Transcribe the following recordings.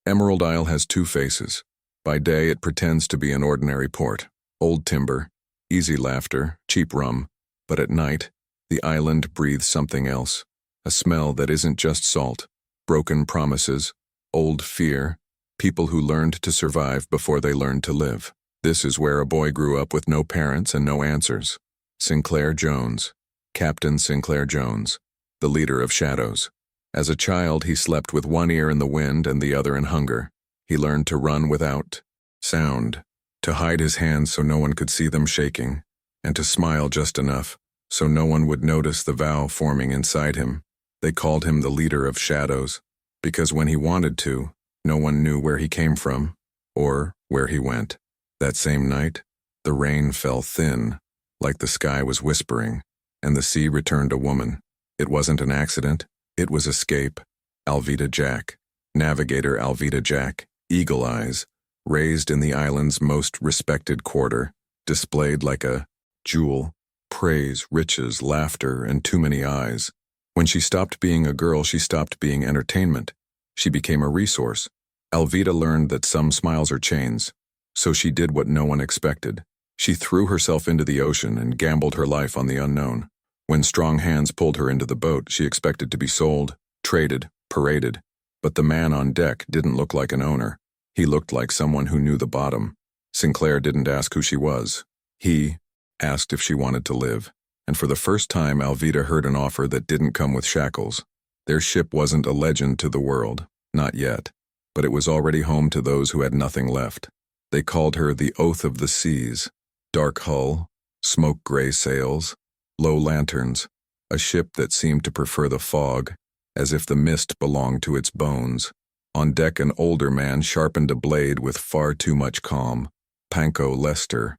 Emerald Isle has two faces. By day, it pretends to be an ordinary port. Old timber, easy laughter, cheap rum. But at night, the island breathes something else. A smell that isn't just salt. Broken promises, old fear, people who learned to survive before they learned to live. This is where a boy grew up with no parents and no answers. Sinclair Jones. Captain Sinclair Jones. The leader of Shadows. As a child, he slept with one ear in the wind and the other in hunger. He learned to run without sound, to hide his hands so no one could see them shaking, and to smile just enough so no one would notice the vow forming inside him. They called him the leader of Shadows, because when he wanted to, no one knew where he came from, or where he went. That same night, the rain fell thin, like the sky was whispering, and the sea returned a woman. It wasn't an accident, it was escape. Alveda Jack, Navigator Alveda Jack, Eagle Eyes, raised in the island's most respected quarter, displayed like a jewel, praise, riches, laughter, and too many eyes. When she stopped being a girl, she stopped being entertainment. She became a resource. Alveda learned that some smiles are chains, so she did what no one expected. She threw herself into the ocean and gambled her life on the unknown. When strong hands pulled her into the boat, she expected to be sold, traded, paraded. But the man on deck didn't look like an owner. He looked like someone who knew the bottom. Sinclair didn't ask who she was. He asked if she wanted to live. And for the first time, Alveda heard an offer that didn't come with shackles. Their ship wasn't a legend to the world, not yet, but it was already home to those who had nothing left. They called her the Oath of the Seas. Dark hull, smoke-gray sails, low lanterns, a ship that seemed to prefer the fog, as if the mist belonged to its bones. On deck, an older man sharpened a blade with far too much calm. Panko Lester,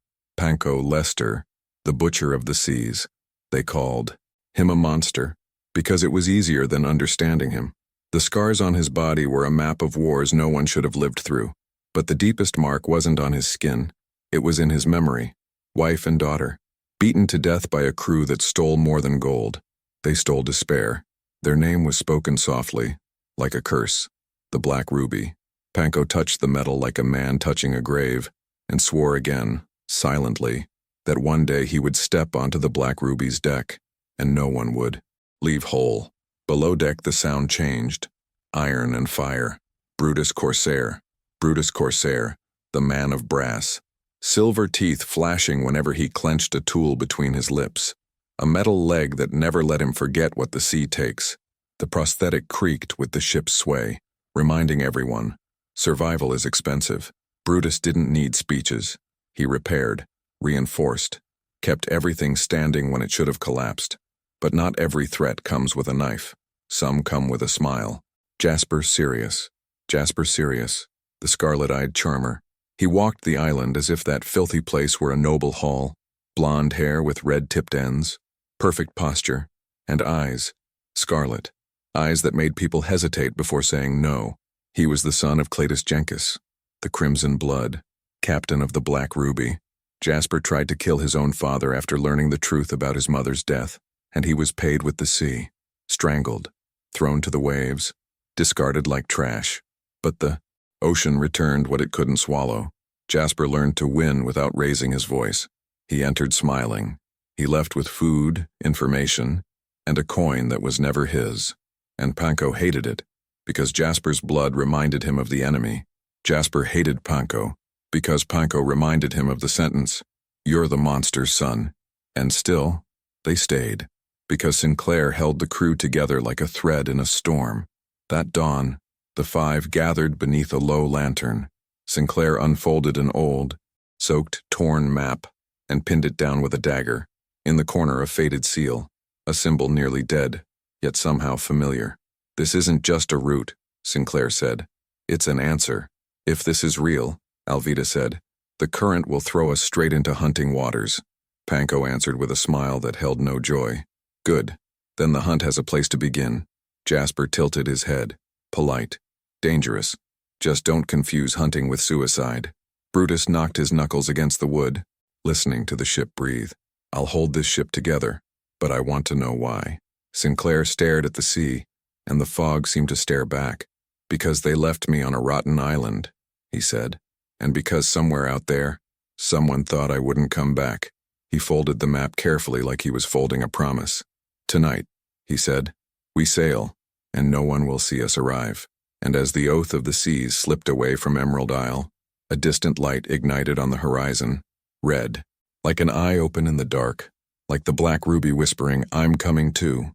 the butcher of the seas. They called him a monster, because it was easier than understanding him. The scars on his body were a map of wars no one should have lived through. But the deepest mark wasn't on his skin. It was in his memory. Wife and daughter, beaten to death by a crew that stole more than gold. They stole despair. Their name was spoken softly, like a curse. The Black Ruby. Panko touched the metal like a man touching a grave, and swore again, silently, that one day he would step onto the Black Ruby's deck, and no one would leave whole. Below deck the sound changed. Iron and fire. Brutus Corsair, the man of brass. Silver teeth flashing whenever he clenched a tool between his lips. A metal leg that never let him forget what the sea takes. The prosthetic creaked with the ship's sway, reminding everyone, survival is expensive. Brutus didn't need speeches. He repaired, reinforced, kept everything standing when it should have collapsed. But not every threat comes with a knife. Some come with a smile. Jasper Sirius, the scarlet-eyed charmer. He walked the island as if that filthy place were a noble hall. Blonde hair with red-tipped ends, perfect posture, and eyes, scarlet. Eyes that made people hesitate before saying no. He was the son of Cletus Jenkins, the Crimson Blood, captain of the Black Ruby. Jasper tried to kill his own father after learning the truth about his mother's death, and he was paid with the sea, strangled, thrown to the waves, discarded like trash. But the ocean returned what it couldn't swallow. Jasper learned to win without raising his voice. He entered smiling. He left with food, information, and a coin that was never his. And Panko hated it, because Jasper's blood reminded him of the enemy. Jasper hated Panko, because Panko reminded him of the sentence, "You're the monster's son." And still, they stayed, because Sinclair held the crew together like a thread in a storm. That dawn, the five gathered beneath a low lantern. Sinclair unfolded an old, soaked, torn map and pinned it down with a dagger. In the corner, a faded seal, a symbol nearly dead, yet somehow familiar. "This isn't just a route," Sinclair said. "It's an answer. If this is real," Alveda said, "the current will throw us straight into hunting waters." Panko answered with a smile that held no joy. "Good. Then the hunt has a place to begin." Jasper tilted his head. "Polite. Dangerous. Just don't confuse hunting with suicide." Brutus knocked his knuckles against the wood, listening to the ship breathe. "I'll hold this ship together, but I want to know why." Sinclair stared at the sea, and the fog seemed to stare back. Because they left me on a rotten island, he said, and because somewhere out there, someone thought I wouldn't come back. He folded the map carefully like he was folding a promise. Tonight, he said, we sail, and no one will see us arrive. And as the oath of the seas slipped away from Emerald Isle, a distant light ignited on the horizon, red, like an eye open in the dark, like the black ruby whispering, I'm coming too.